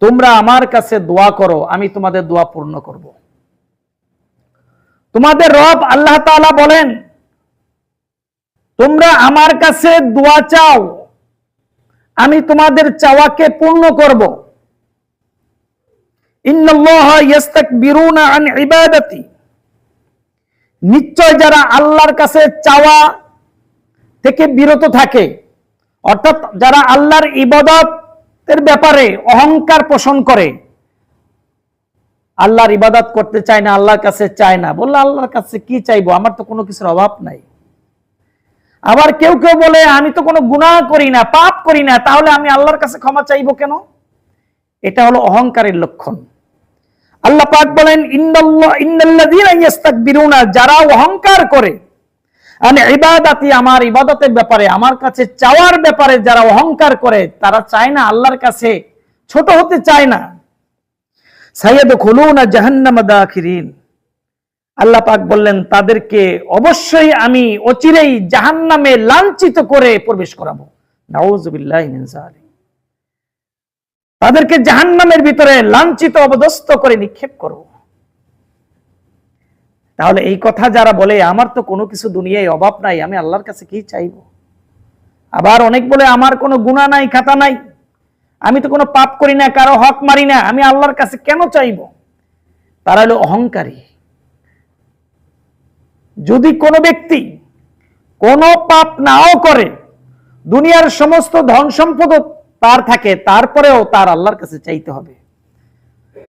তোমরা আমার কাছে দোয়া করো, আমি তোমাদের দোয়া পূর্ণ করব। তোমাদের রব আল্লাহ তাআলা বলেন, তোমরা আমার কাছে দোয়া চাও, আমি তোমাদের চাওয়াকে পূর্ণ করব। ইন্নাল্লাহা ইস্তাকবিরুনা আন ইবাদাতি, নিশ্চয় যারা আল্লাহর কাছে চাওয়া থেকে বিরত থাকে, অর্থাৎ যারা আল্লাহর ইবাদতের ব্যাপারে অহংকার পোষণ করে, আল্লাহর ইবাদত করতে চায় না, আল্লাহর কাছে চায় না, বললে আল্লাহর কাছে কি চাইবো, আমার তো কোনো কিছুর অভাব নাই। আবার কেউ কেউ বলে আমি তো কোনো গুনাহ করি না, পাপ করি না, তাহলে আমি আল্লাহর কাছে ক্ষমা চাইবো কেন? এটা হলো অহংকারের লক্ষণ। আল্লাহ পাক বলেন, ইন্নাল্লাযীনা ইস্তাকবিরুনা, যারা অহংকার করে, আন ইবাদাতি, আমার ইবাদতের ব্যাপারে, আমার কাছে চাওয়ার ব্যাপারে যারা অহংকার করে, তারা চায় না আল্লাহর কাছে ছোট হতে চায় না। সায়াদখুলুনা জাহান্নামা দাখিরিন, আল্লাহ পাক বললেন তাদেরকে অবশ্যই আমি অচিরেই জাহান্নামে লাঞ্ছিত করে প্রবেশ করাবো। নাউযুবিল্লাহি মিন যালিক, তাদেরকে জাহান্নামের ভিতরে লাঞ্ছিত অবদস্থ করে নিক্ষেপ করব। তাহলে এই কথা যারা বলে আমার তো কোনো কিছু দুনিয়ায় অভাব নাই, আমি আল্লাহর কাছে কি চাইবো? আবার অনেক বলে আমার কোনো গুনাহ নাই, খাতা নাই, আমি তো কোনো পাপ করি না, কারো হক মারি না, আমি আল্লাহর কাছে কেন চাইবো? তারা হলো অহংকারী। যদি কোনো ব্যক্তি কোনো পাপ নাও করে, দুনিয়ার সমস্ত ধন সম্পদ তার থাকে, তারপরেও তার আল্লাহর কাছে চাইতে হবে।